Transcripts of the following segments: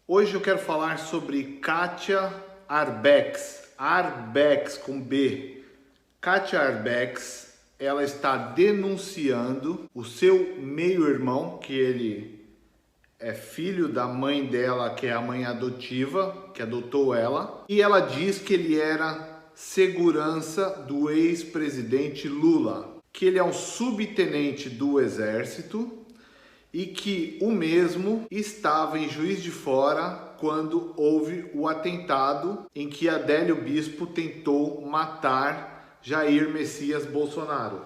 Hoje eu quero falar sobre Kátia Arbex, Arbex com B. Kátia Arbex, ela está denunciando o seu meio-irmão, que ele é filho da mãe dela, que é a mãe adotiva, que adotou ela, e ela diz que ele era segurança do ex-presidente Lula, que ele é um subtenente do exército e que o mesmo estava em Juiz de Fora quando houve o atentado em que Adélio Bispo tentou matar Jair Messias Bolsonaro.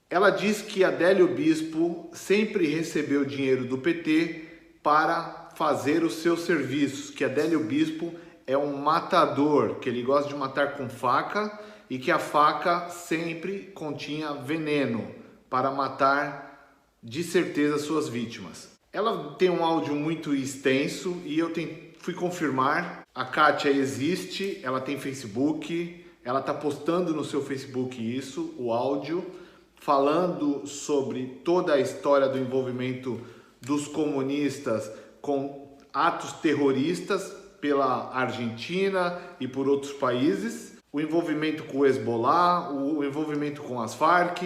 Ela diz que Adélio Bispo sempre recebeu dinheiro do PT para fazer os seus serviços, que Adélio Bispo é um matador, que ele gosta de matar com faca e que a faca sempre continha veneno para matar de certeza suas vítimas. Ela tem um áudio muito extenso e eu fui confirmar. A Kátia existe, ela tem Facebook, ela está postando no seu Facebook isso, o áudio, falando sobre toda a história do envolvimento dos comunistas com atos terroristas pela Argentina e por outros países, o envolvimento com o Hezbollah, o envolvimento com as Farc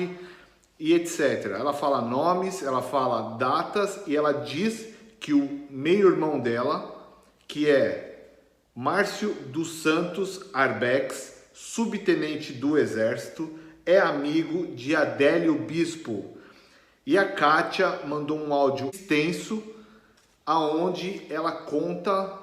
e etc. Ela fala nomes, ela fala datas e ela diz que o meio-irmão dela, que é Márcio dos Santos Arbex, subtenente do Exército, é amigo de Adélio Bispo. E a Kátia mandou um áudio extenso aonde ela conta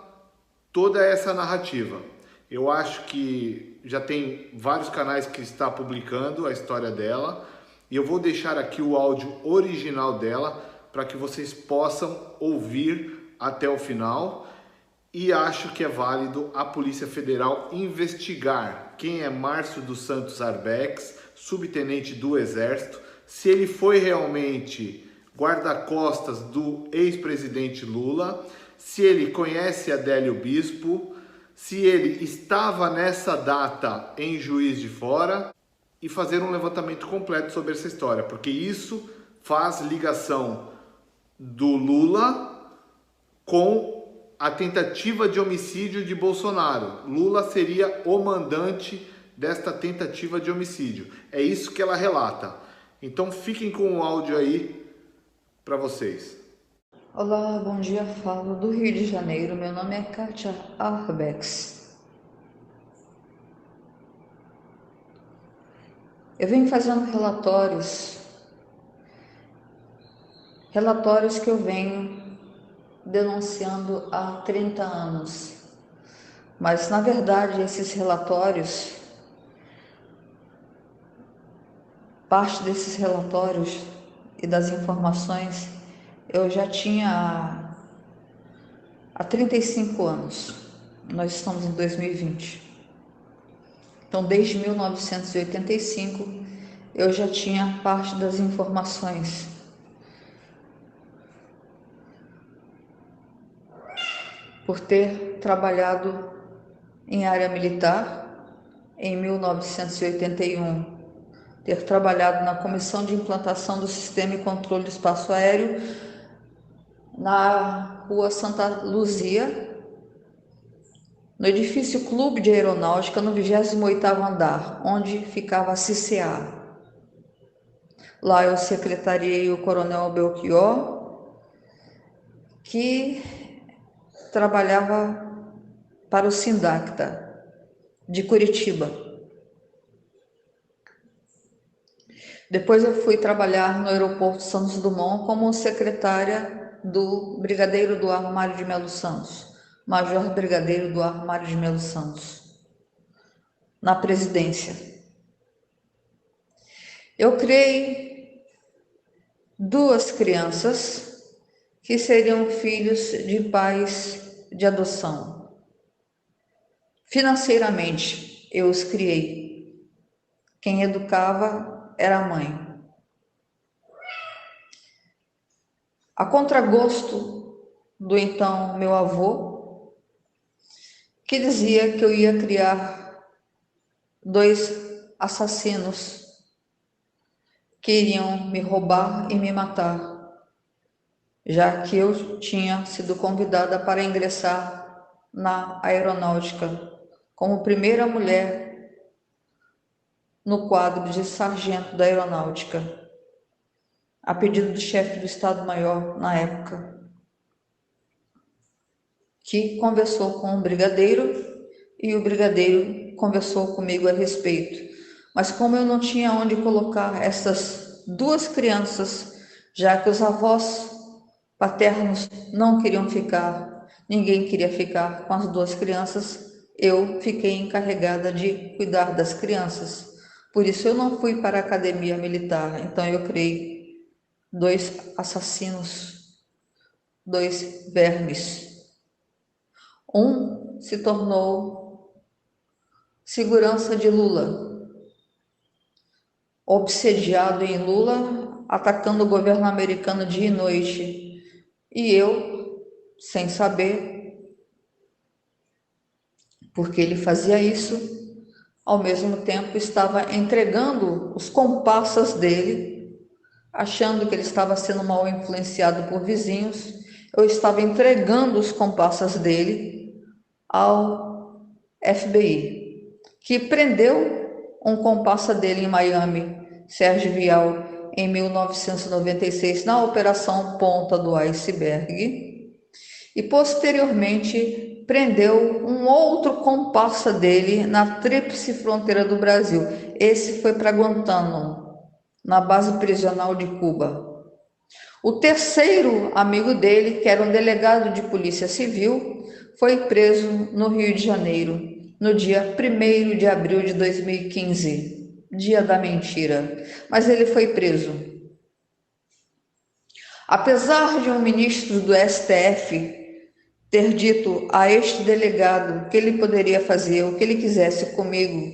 toda essa narrativa. Eu acho que já tem vários canais que está publicando a história dela. E eu vou deixar aqui o áudio original dela para que vocês possam ouvir até o final. E acho que é válido a Polícia Federal investigar quem é Márcio dos Santos Arbex, subtenente do Exército, se ele foi realmente guarda-costas do ex-presidente Lula, se ele conhece Adélio Bispo, se ele estava nessa data em Juiz de Fora, e fazer um levantamento completo sobre essa história, porque isso faz ligação do Lula com a tentativa de homicídio de Bolsonaro. Lula seria o mandante desta tentativa de homicídio. É isso que ela relata. Então fiquem com o áudio aí para vocês. Olá, bom dia, falo do Rio de Janeiro. Meu nome é Kátia Arbex. Eu venho fazendo relatórios que eu venho denunciando há 30 anos. Mas, na verdade, esses relatórios, parte desses relatórios e das informações, eu já tinha há 35 anos. Nós estamos em 2020. Então, desde 1985, eu já tinha parte das informações. Por ter trabalhado em área militar em 1981, ter trabalhado na Comissão de Implantação do Sistema e Controle do Espaço Aéreo na Rua Santa Luzia, no edifício Clube de Aeronáutica, no 28º andar, onde ficava a CCA. Lá eu secretariei o Coronel Belchior, que trabalhava para o Sindacta de Curitiba. Depois eu fui trabalhar no aeroporto Santos Dumont como secretária do Brigadeiro do Ar Mário de Melo Santos, Major Brigadeiro do Ar Mário de Melo Santos, na presidência. Eu criei 2 crianças que seriam filhos de pais de adoção. Financeiramente, eu os criei. Quem educava era a mãe. A contragosto do então meu avô, que dizia que eu ia criar 2 assassinos que iriam me roubar e me matar. já que eu tinha sido convidada para ingressar na aeronáutica como primeira mulher no quadro de sargento da aeronáutica, a pedido do chefe do Estado-Maior na época, que conversou com o brigadeiro e o brigadeiro conversou comigo a respeito. Mas como eu não tinha onde colocar essas duas crianças, já que os avós paternos não queriam ficar, ninguém queria ficar com as duas crianças, eu fiquei encarregada de cuidar das crianças. Por isso eu não fui para a academia militar, então eu criei dois assassinos, dois vermes. Um se tornou segurança de Lula, obsediado em Lula, atacando o governo americano dia e noite. E eu, sem saber porque ele fazia isso, ao mesmo tempo estava entregando os comparsas dele, achando que ele estava sendo mal influenciado por vizinhos. Eu estava entregando os comparsas dele ao FBI, que prendeu um comparsa dele em Miami, Sérgio Vial, em 1996, na Operação Ponta do Iceberg, e posteriormente prendeu um outro comparsa dele na tríplice fronteira do Brasil. Esse foi para Guantánamo, na base prisional de Cuba. O terceiro amigo dele, que era um delegado de polícia civil, foi preso no Rio de Janeiro, no dia 1º de abril de 2015, dia da mentira, mas ele foi preso. Apesar de um ministro do STF ter dito a este delegado que ele poderia fazer o que ele quisesse comigo,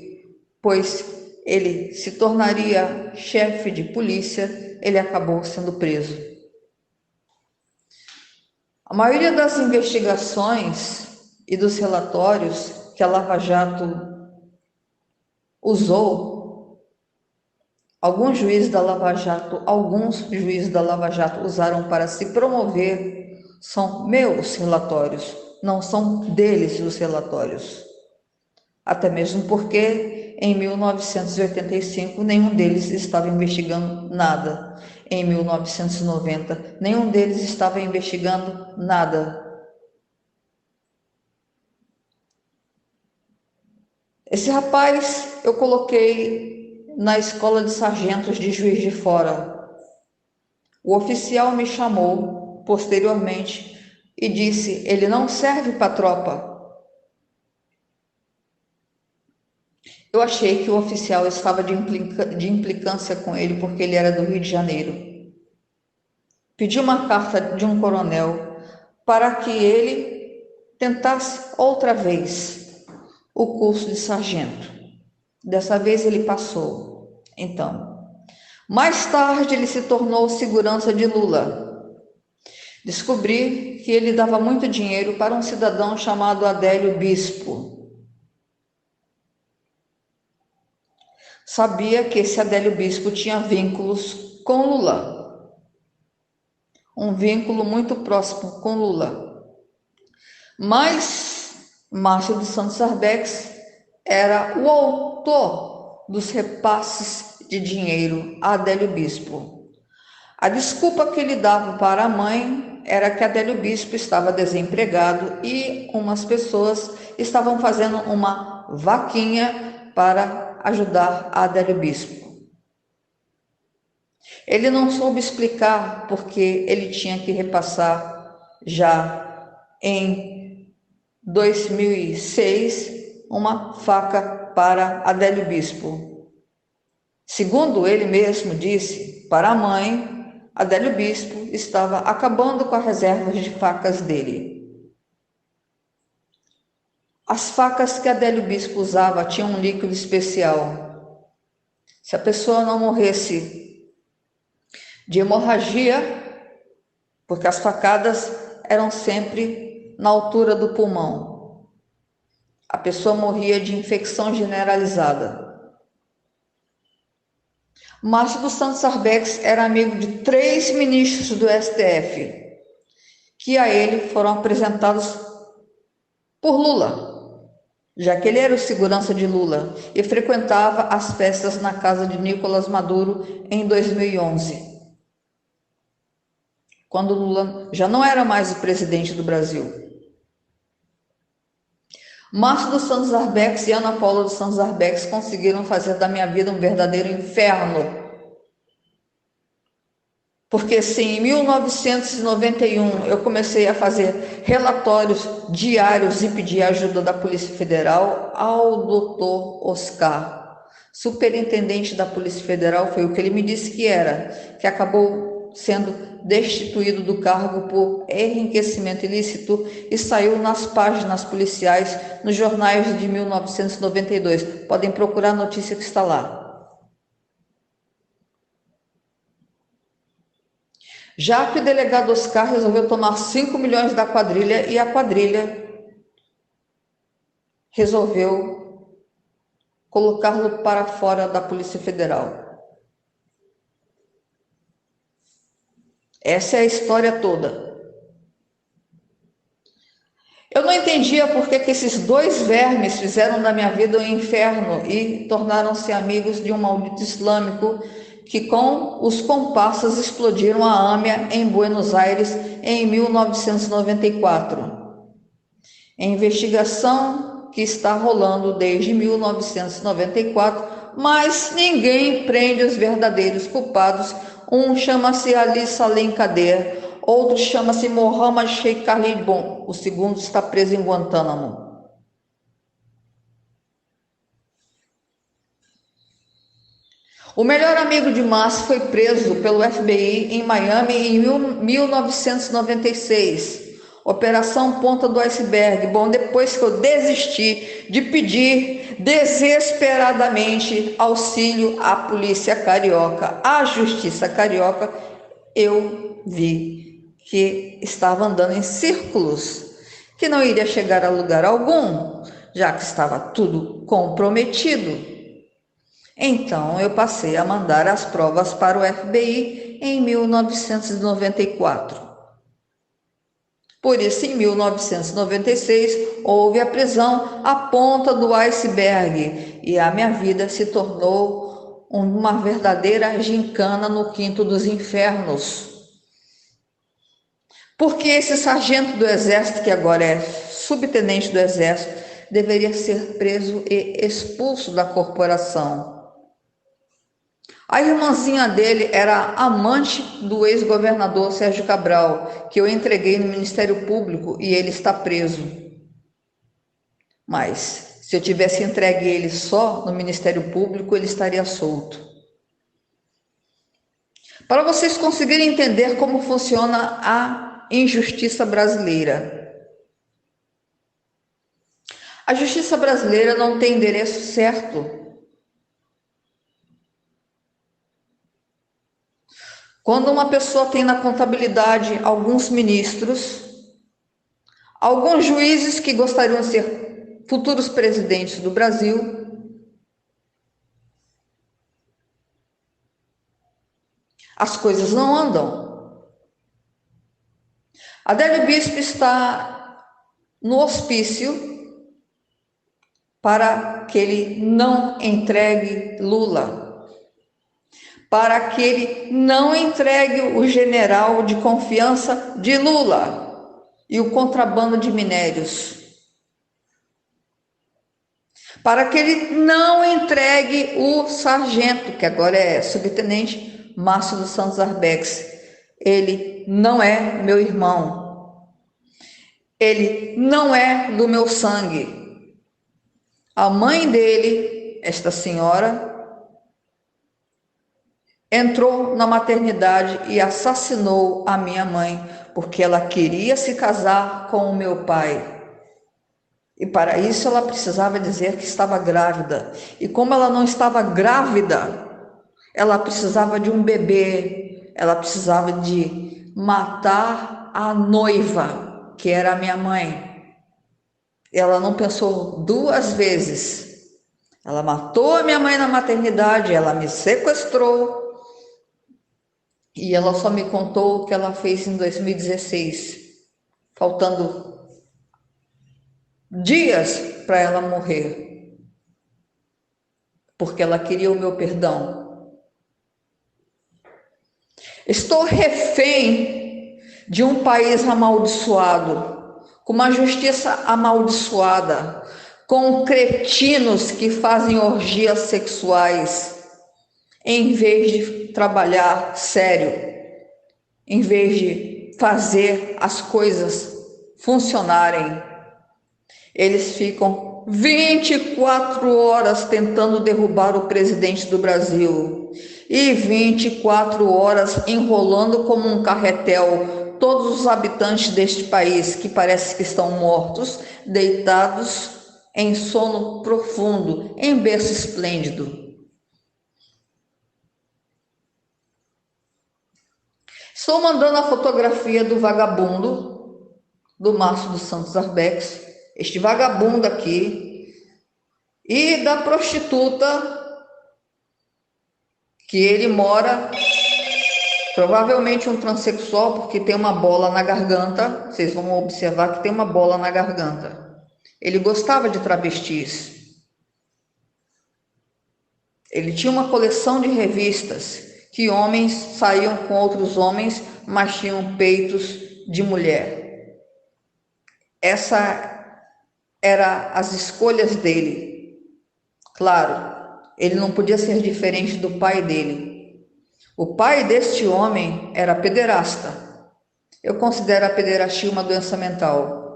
pois ele se tornaria chefe de polícia, ele acabou sendo preso. A maioria das investigações e dos relatórios que a Lava Jato usou, alguns juízes da Lava Jato usaram para se promover, são meus relatórios, não são deles os relatórios. Até mesmo porque em 1985 nenhum deles estava investigando nada. Em 1990 nenhum deles estava investigando nada. Esse rapaz eu coloquei na escola de sargentos de Juiz de Fora. O oficial me chamou posteriormente e disse: ele não serve para a tropa. Eu achei que o oficial estava de implicância com ele porque ele era do Rio de Janeiro. Pedi uma carta de um coronel para que ele tentasse outra vez o curso de sargento. Dessa vez ele passou. Então, mais tarde ele se tornou segurança de Lula. Descobri que ele dava muito dinheiro para um cidadão chamado Adélio Bispo. Sabia que esse Adélio Bispo tinha vínculos com Lula, um vínculo muito próximo com Lula. Mas Márcio dos Santos Arbex era o autor dos repasses de dinheiro a Adélio Bispo. A desculpa que ele dava para a mãe era que Adélio Bispo estava desempregado e umas pessoas estavam fazendo uma vaquinha para ajudar a Adélio Bispo. Ele não soube explicar porque ele tinha que repassar já em 2006 uma faca para Adélio Bispo. Segundo ele mesmo disse para a mãe, Adélio Bispo estava acabando com as reservas de facas dele. As facas que Adélio Bispo usava tinham um líquido especial. Se a pessoa não morresse de hemorragia, porque as facadas eram sempre na altura do pulmão, a pessoa morria de infecção generalizada. Márcio dos Santos Arbex era amigo de 3 ministros do STF. que a ele foram apresentados por Lula, já que ele era o segurança de Lula e frequentava as festas na casa de Nicolás Maduro em 2011, quando Lula já não era mais o presidente do Brasil. Márcio dos Santos Arbex e Ana Paula dos Santos Arbex conseguiram fazer da minha vida um verdadeiro inferno. Porque sim, em 1991 eu comecei a fazer relatórios diários e pedir ajuda da Polícia Federal ao doutor Oscar, superintendente da Polícia Federal, foi o que ele me disse que era, que acabou sendo destituído do cargo por enriquecimento ilícito e saiu nas páginas policiais nos jornais de 1992. Podem procurar a notícia que está lá. Já que o delegado Oscar resolveu tomar 5 milhões da quadrilha e a quadrilha resolveu colocá-lo para fora da Polícia Federal. Essa é a história toda. Eu não entendia por que esses dois vermes fizeram da minha vida um inferno e tornaram-se amigos de um maldito islâmico que com os comparsas explodiram a AMIA em Buenos Aires em 1994. A investigação que está rolando desde 1994, mas ninguém prende os verdadeiros culpados. Um chama-se Ali Salem Kader, outro chama-se Mohammad Sheikh Khalid Bon, o segundo está preso em Guantánamo. O melhor amigo de Márcio foi preso pelo FBI em Miami em 1996. Operação Ponta do Iceberg. Bom, depois que eu desisti de pedir desesperadamente auxílio à polícia carioca, à justiça carioca, eu vi que estava andando em círculos, que não iria chegar a lugar algum, já que estava tudo comprometido. Então, eu passei a mandar as provas para o FBI em 1994. Por isso, em 1996, houve a prisão à ponta do iceberg e a minha vida se tornou uma verdadeira gincana no quinto dos infernos. Porque esse sargento do exército, que agora é subtenente do exército, deveria ser preso e expulso da corporação. A irmãzinha dele era amante do ex-governador Sérgio Cabral, que eu entreguei no Ministério Público e ele está preso. Mas, se eu tivesse entregue ele só no Ministério Público, ele estaria solto. Para vocês conseguirem entender como funciona a injustiça brasileira. A justiça brasileira não tem endereço certo. Quando uma pessoa tem na contabilidade alguns ministros, alguns juízes que gostariam de ser futuros presidentes do Brasil, as coisas não andam. Adélio Bispo está no hospício para que ele não entregue Lula, para que ele não entregue o general de confiança de Lula e o contrabando de minérios, para que ele não entregue o sargento, que agora é subtenente, Márcio dos Santos Arbex. Ele não é meu irmão, ele não é do meu sangue. A mãe dele, esta senhora, entrou na maternidade e assassinou a minha mãe, porque ela queria se casar com o meu pai. E para isso ela precisava dizer que estava grávida. E como ela não estava grávida, ela precisava de um bebê, ela precisava de matar a noiva, que era a minha mãe. Ela não pensou duas vezes. Ela matou a minha mãe na maternidade, ela me sequestrou. E ela só me contou o que ela fez em 2016. faltando dias para ela morrer, porque ela queria o meu perdão. Estou refém de um país amaldiçoado, com uma justiça amaldiçoada, com cretinos que fazem orgias sexuais, em vez de trabalhar sério, em vez de fazer as coisas funcionarem. Eles ficam 24 horas tentando derrubar o presidente do Brasil e 24 horas enrolando como um carretel todos os habitantes deste país que parece que estão mortos, deitados em sono profundo, em berço esplêndido. Estou mandando a fotografia do vagabundo, do Márcio dos Santos Arbex, este vagabundo aqui, e da prostituta que ele mora, provavelmente um transexual, porque tem uma bola na garganta. Vocês vão observar que tem uma bola na garganta. Ele gostava de travestis. Ele tinha uma coleção de revistas que homens saíam com outros homens, mas tinham peitos de mulher. Essa era as escolhas dele. Claro, ele não podia ser diferente do pai dele. O pai deste homem era pederasta. Eu considero a pederastia uma doença mental.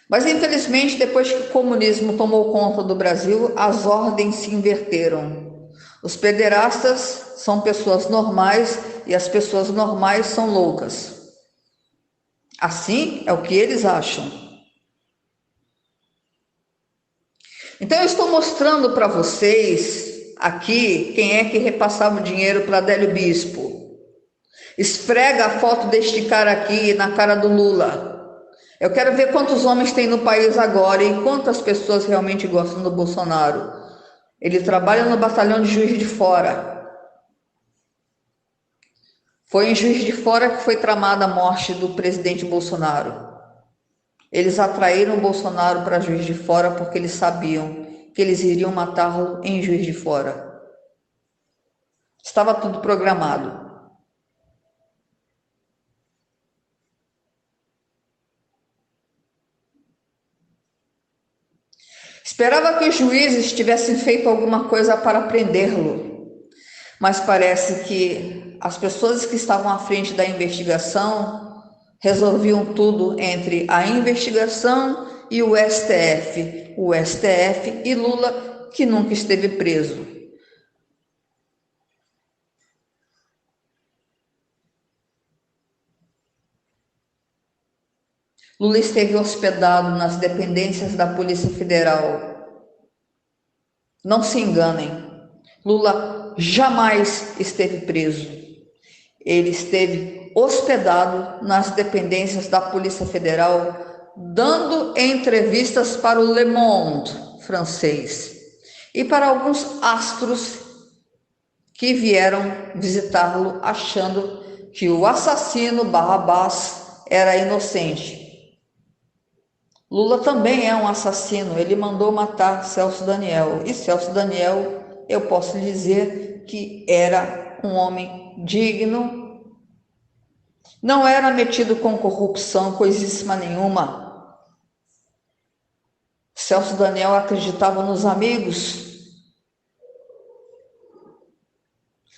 Mas, infelizmente, depois que o comunismo tomou conta do Brasil, as ordens se inverteram. Os pederastas são pessoas normais e as pessoas normais são loucas. Assim é o que eles acham. Então, eu estou mostrando para vocês aqui quem é que repassava o dinheiro para Adélio Bispo. Esfrega a foto deste cara aqui na cara do Lula. Eu quero ver quantos homens tem no país agora e quantas pessoas realmente gostam do Bolsonaro. Ele trabalha no batalhão de Juiz de Fora. Foi em Juiz de Fora que foi tramada a morte do presidente Bolsonaro. Eles atraíram o Bolsonaro para Juiz de Fora porque eles sabiam que eles iriam matá-lo em Juiz de Fora. Estava tudo programado. Esperava que os juízes tivessem feito alguma coisa para prendê-lo, mas parece que as pessoas que estavam à frente da investigação resolviam tudo entre a investigação e o STF e Lula, que nunca esteve preso. Lula esteve hospedado nas dependências da Polícia Federal. Não se enganem, Lula jamais esteve preso. Ele esteve hospedado nas dependências da Polícia Federal, dando entrevistas para o Le Monde francês e para alguns astros que vieram visitá-lo achando que o assassino Barrabás era inocente. Lula também é um assassino, ele mandou matar Celso Daniel. E Celso Daniel, eu posso dizer que era um homem digno, não era metido com corrupção, coisíssima nenhuma. Celso Daniel acreditava nos amigos.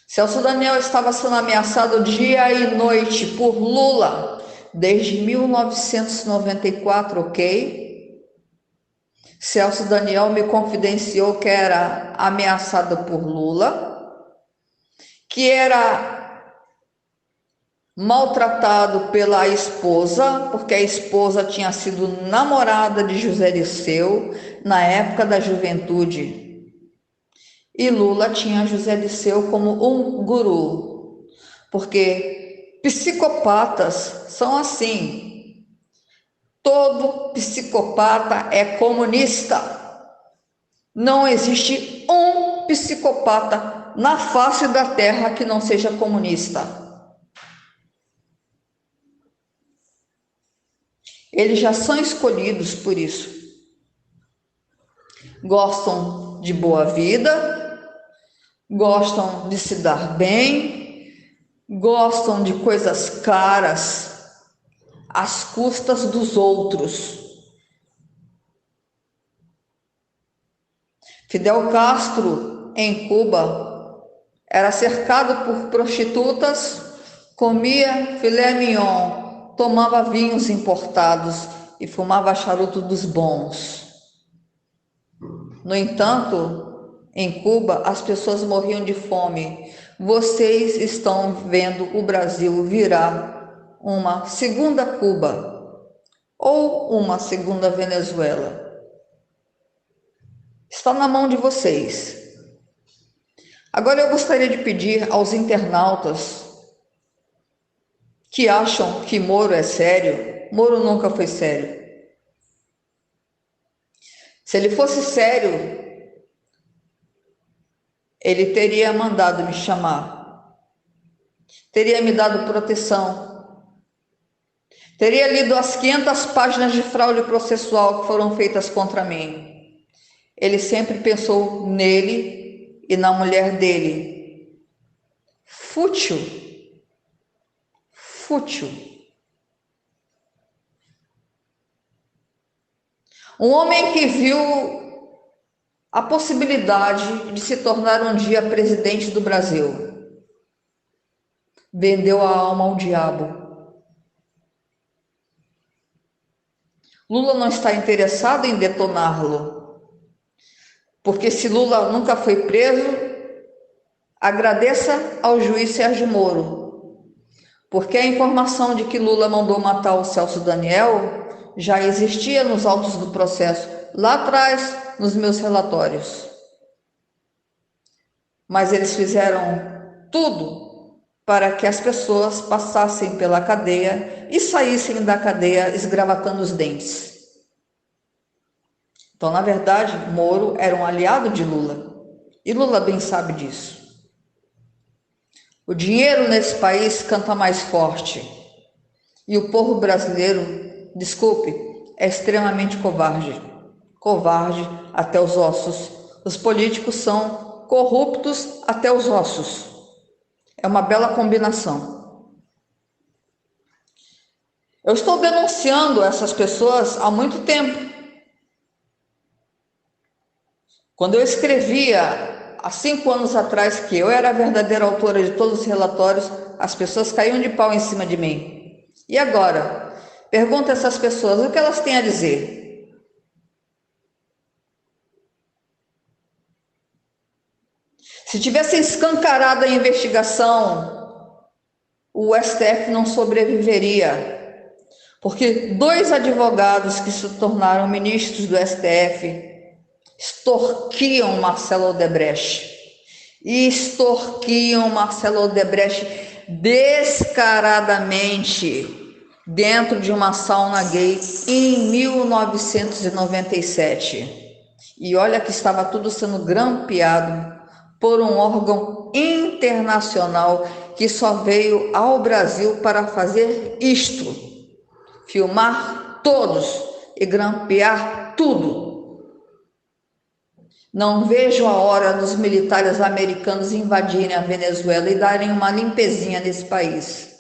Celso Daniel estava sendo ameaçado dia e noite por Lula desde 1994, ok? Celso Daniel me confidenciou que era ameaçado por Lula, que era maltratado pela esposa, porque a esposa tinha sido namorada de José Dirceu na época da juventude. E Lula tinha José Dirceu como um guru, porque psicopatas são assim. Todo psicopata é comunista. Não existe um psicopata na face da terra que não seja comunista. Eles já são escolhidos por isso. Gostam de boa vida, gostam de se dar bem, gostam de coisas caras às custas dos outros. Fidel Castro, em Cuba, era cercado por prostitutas, comia filé mignon, tomava vinhos importados e fumava charuto dos bons. No entanto, em Cuba, as pessoas morriam de fome. Vocês estão vendo o Brasil virar uma segunda Cuba ou uma segunda Venezuela. Está na mão de vocês. Agora eu gostaria de pedir aos internautas que acham que Moro é sério. Moro nunca foi sério. Se ele fosse sério, ele teria mandado me chamar, teria me dado proteção, teria lido as 500 páginas de fraude processual que foram feitas contra mim. Ele sempre pensou nele e na mulher dele. Fútil. Fútil. Um homem que viu a possibilidade de se tornar um dia presidente do Brasil. Vendeu a alma ao diabo. Lula não está interessado em detoná-lo. Porque se Lula nunca foi preso, agradeça ao juiz Sérgio Moro. Porque a informação de que Lula mandou matar o Celso Daniel já existia nos autos do processo, lá atrás, nos meus relatórios. Mas eles fizeram tudo para que as pessoas passassem pela cadeia e saíssem da cadeia esgravatando os dentes. Então, na verdade, Moro era um aliado de Lula. E Lula bem sabe disso. O dinheiro nesse país canta mais forte. E o povo brasileiro, desculpe, é extremamente covarde. Covarde até os ossos. Os políticos são corruptos até os ossos. É uma bela combinação. Eu estou denunciando essas pessoas há muito tempo. Quando eu escrevia, há 5 anos atrás, que eu era a verdadeira autora de todos os relatórios, as pessoas caíam de pau em cima de mim. E agora? Pergunta a essas pessoas o que elas têm a dizer. Se tivesse escancarado a investigação, o STF não sobreviveria. Porque 2 advogados que se tornaram ministros do STF extorquiam Marcelo Odebrecht. E extorquiam Marcelo Odebrecht descaradamente dentro de uma sauna gay em 1997. E olha que estava tudo sendo grampeado por um órgão internacional que só veio ao Brasil para fazer isto: filmar todos e grampear tudo. Não vejo a hora dos militares americanos invadirem a Venezuela e darem uma limpezinha nesse país.